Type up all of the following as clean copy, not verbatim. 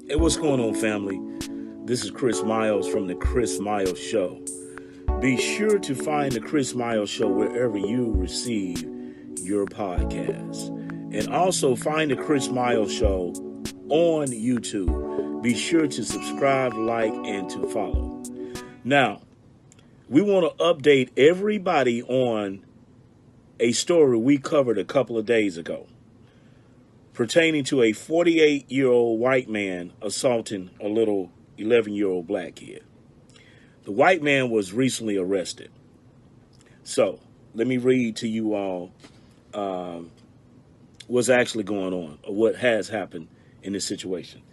Hey, what's going on, family? This is Chris Miles from The Chris Miles Show. Be sure to find The Chris Miles Show wherever you receive your podcasts. And also find The Chris Miles Show on YouTube. Be sure to subscribe, like, and to follow. Now, we want to update everybody on a story we covered a couple of days ago pertaining to a 48-year-old white man assaulting a little 11-year-old black kid. The white man was recently arrested. So, let me read to you all what's actually going on, or what has happened in this situation.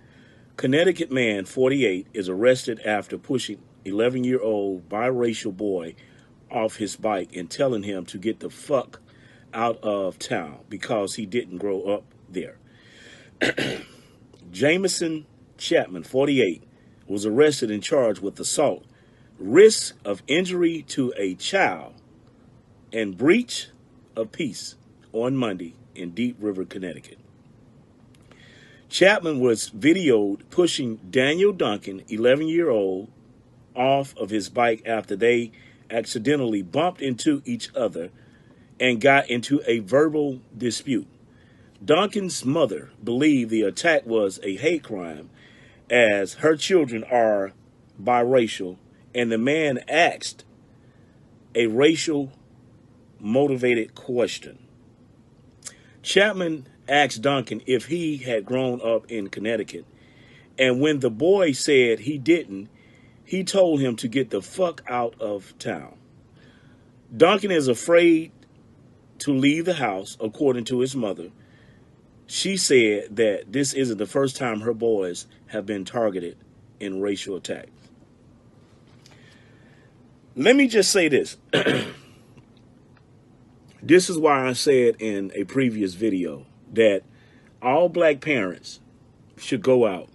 Connecticut man, 48, is arrested after pushing 11-year-old biracial boy off his bike and telling him to get the fuck out of town because he didn't grow up there. Jameson Chapman, 48, was arrested and charged with assault, risk of injury to a child, and breach of peace on Monday in Deep River, Connecticut. Chapman was videoed pushing Daniel Duncan, 11-year-old, off of his bike after they accidentally bumped into each other and got into a verbal dispute. Duncan's mother believed the attack was a hate crime as her children are biracial, and the man asked a racial motivated question. Chapman asked Duncan if he had grown up in Connecticut, and when the boy said he didn't, he told him to get the fuck out of town. Duncan is afraid to leave the house, according to his mother. She said that this isn't the first time her boys have been targeted in racial attacks. Let me just say this. This is why I said in a previous video that all black parents should go out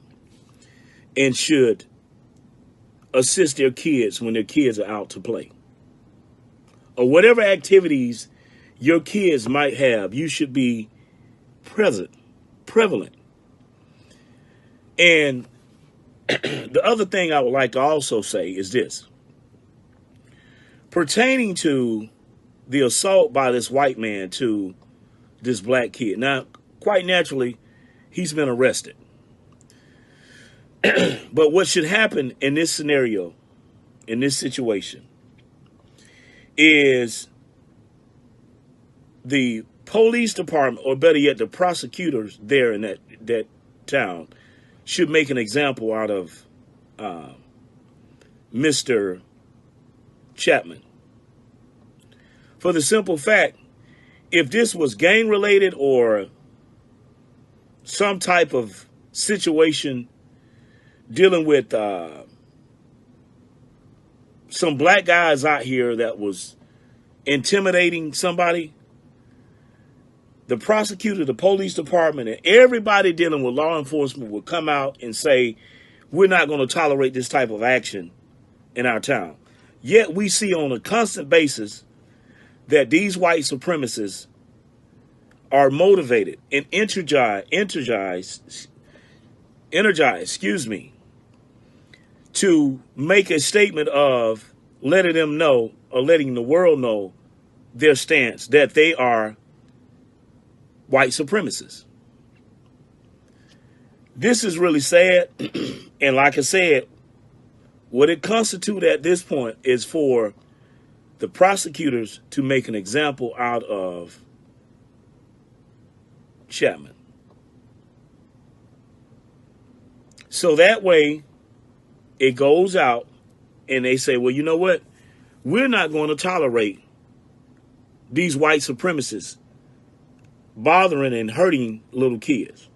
and should assist their kids when their kids are out to play. Or whatever activities your kids might have, you should be prevalent. And the other thing I would like to also say is this. Pertaining to the assault by this white man to this black kid. Now, quite naturally, he's been arrested. But what should happen in this scenario, in this situation, is the police department, or better yet, the prosecutors there in that town, should make an example out of Mr. Chapman. For the simple fact, if this was gang-related or some type of situation dealing with some black guys out here that was intimidating somebody, the prosecutor, the police department, and everybody dealing with law enforcement would come out and say, we're not going to tolerate this type of action in our town. Yet we see on a constant basis that these white supremacists are motivated and energized, to make a statement of letting them know, or letting the world know, their stance that they are white supremacists. This is really sad. And like I said, what it constitutes at this point is for the prosecutors to make an example out of Chapman. So that way it goes out and they say, well, you know what? We're not going to tolerate these white supremacists bothering and hurting little kids.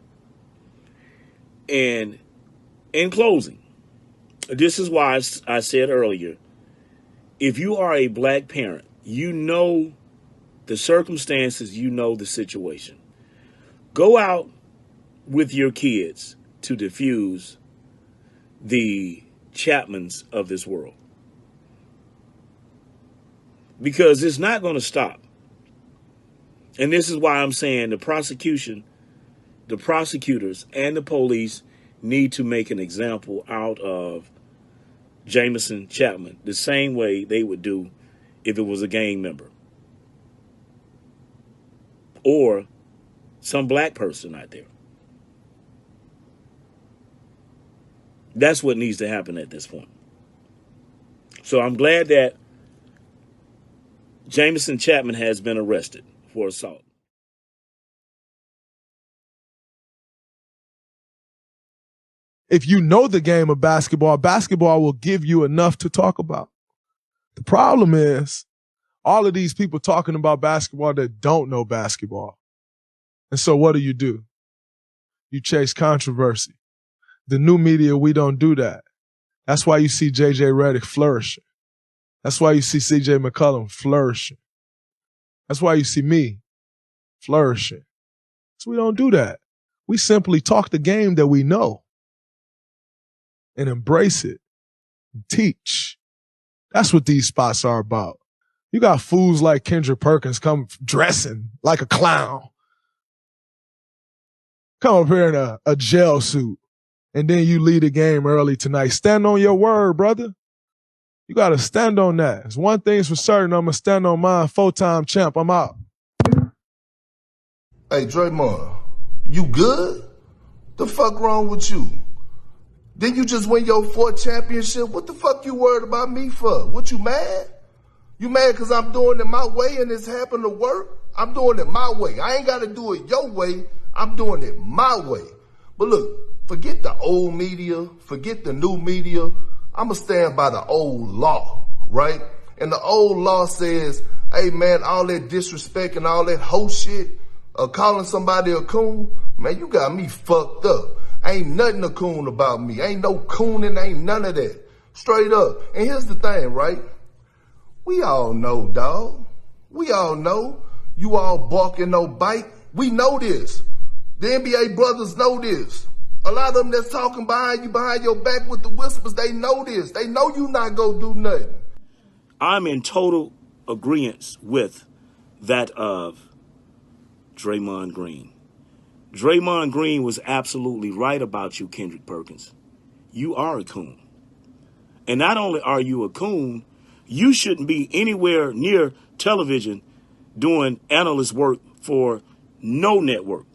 And in closing, this is why I said earlier, if you are a black parent, you know the circumstances, you know the situation. Go out with your kids to diffuse the Chapmans of this world. Because it's not going to stop. And this is why I'm saying the prosecutors and the police, need to make an example out of Jameson Chapman the same way they would do if it was a gang member or some black person out there. That's what needs to happen at this point. So I'm glad that Jameson Chapman has been arrested for assault. If you know the game of basketball, basketball will give you enough to talk about. The problem is all of these people talking about basketball that don't know basketball. And so what do? You chase controversy. The new media, we don't do that. That's why you see J.J. Redick flourishing. That's why you see C.J. McCollum flourishing. That's why you see me flourishing. So we don't do that. We simply talk the game that we know and embrace it and teach. That's what these spots are about. You got fools like Kendrick Perkins come dressing like a clown. Come up here in a gel suit, and then you lead a game early tonight. Stand on your word, brother. You got to stand on that. There's one thing's for certain. I'm going to stand on mine. 4-time champ. I'm out. Hey, Draymond, you good? The fuck wrong with you? Didn't you just win your 4th championship? What the fuck you worried about me for? What, you mad? You mad because I'm doing it my way and it's happened to work? I'm doing it my way. I ain't got to do it your way. I'm doing it my way. But look, forget the old media, forget the new media. I'm going to stand by the old law, right? And the old law says, hey, man, all that disrespect and all that hoe shit, calling somebody a coon, man, you got me fucked up. Ain't nothing a coon about me. Ain't no cooning, ain't none of that. Straight up. And here's the thing, right? We all know, dog. We all know. You all bark and no bite. We know this. The NBA brothers know this. A lot of them that's talking behind you, behind your back with the whispers, they know this. They know you not gonna do nothing. I'm in total agreement with that of Draymond Green. Draymond Green was absolutely right about you, Kendrick Perkins. You are a coon. And not only are you a coon, you shouldn't be anywhere near television doing analyst work for no network,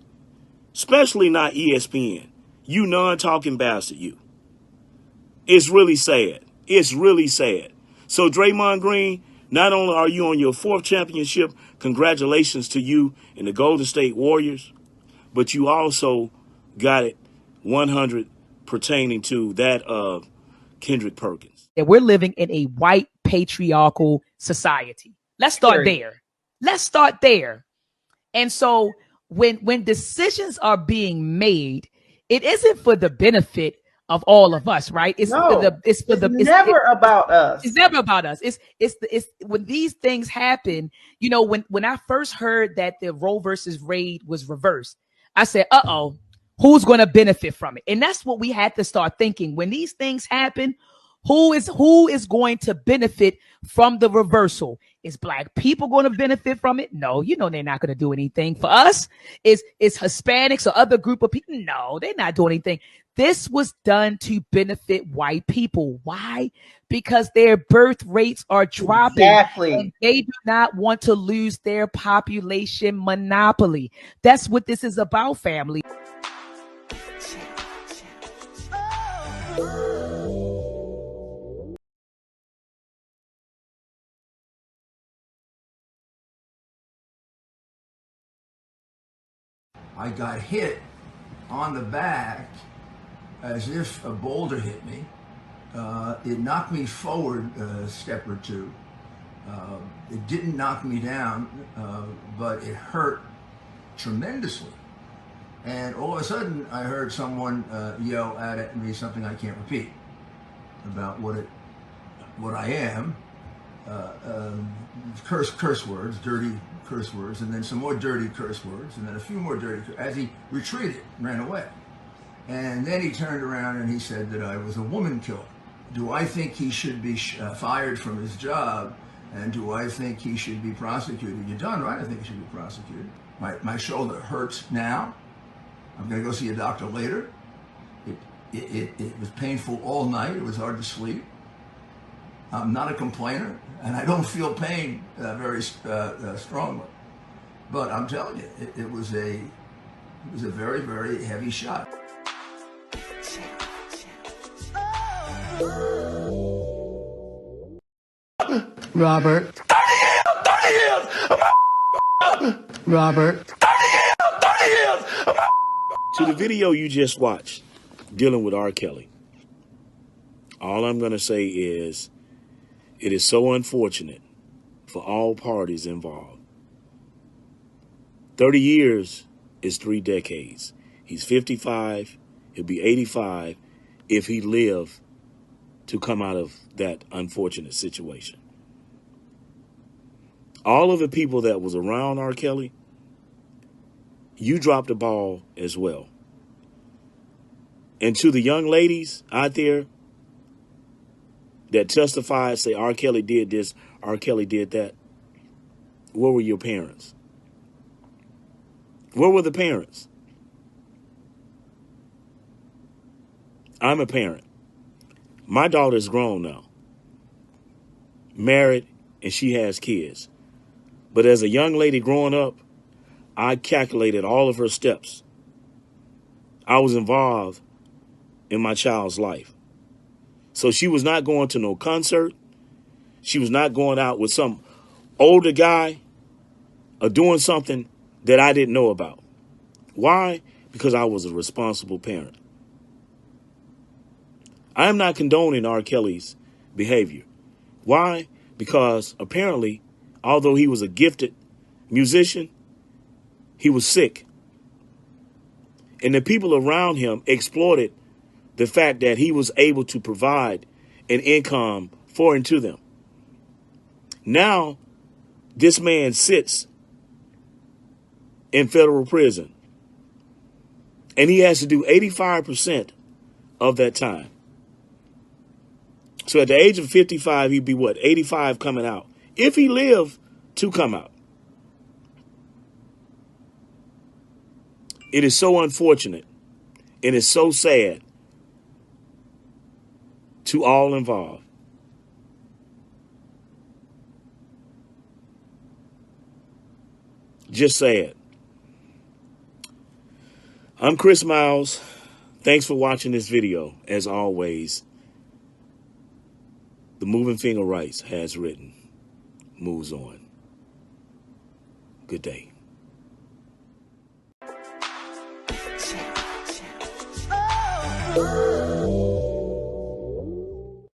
especially not ESPN. You non-talking bastard, you. It's really sad. It's really sad. So Draymond Green, not only are you on your 4th championship, congratulations to you and the Golden State Warriors, but you also got it 100 pertaining to that of Kendrick Perkins. That we're living in a white patriarchal society. Let's start there. Let's start there. And so when decisions are being made, it isn't for the benefit of all of us, right? It's never about us. It's never about us. It's when these things happen, you know, when I first heard that the Roe versus Wade was reversed, I said, who's going to benefit from it? And that's what we had to start thinking. When these things happen, who is going to benefit from the reversal? Is black people going to benefit from it? No, you know, they're not going to do anything. For us, is Hispanics or other group of people? No, they're not doing anything. This was done to benefit white people. Why? Because their birth rates are dropping. Exactly. And they do not want to lose their population monopoly. That's what this is about, family. I got hit on the back as if a boulder hit me. It knocked me forward a step or two. It didn't knock me down, but it hurt tremendously. And all of a sudden, I heard someone yell at me something I can't repeat about what I am. Curse words, dirty curse words, and then some more dirty curse words, and then a few more dirty, as he retreated, ran away. And then he turned around and he said that I was a woman killer. Do I think he should be fired from his job? And do I think he should be prosecuted? You're done, right? I think he should be prosecuted. My shoulder hurts now. I'm going to go see a doctor later. It was painful all night. It was hard to sleep. I'm not a complainer, and I don't feel pain very strongly. But I'm telling you, it was a very, very heavy shot. Robert. 30 years! Robert. 30 years! To the video you just watched, dealing with R. Kelly, all I'm going to say is, it is so unfortunate for all parties involved. 30 years is 3 decades. He's 55. He'll be 85 if he lived to come out of that unfortunate situation. All of the people that was around R. Kelly, you dropped the ball as well. And to the young ladies out there that testify, say R. Kelly did this, R. Kelly did that, where were your parents? Where were the parents? I'm a parent. My daughter's grown now, married, and she has kids. But as a young lady growing up, I calculated all of her steps. I was involved in my child's life. So she was not going to no concert. She was not going out with some older guy or doing something that I didn't know about. Why? Because I was a responsible parent. I am not condoning R. Kelly's behavior. Why? Because apparently, although he was a gifted musician, he was sick. And the people around him exploited the fact that he was able to provide an income for and to them. Now, this man sits in federal prison, and he has to do 85% of that time. So at the age of 55, he'd be what, 85 coming out, if he lived to come out. It is so unfortunate. It is so sad to all involved. Just sad. I'm Chris Miles. Thanks for watching this video. As always, the Moving Finger Rights has written, moves on. Good day. Oh.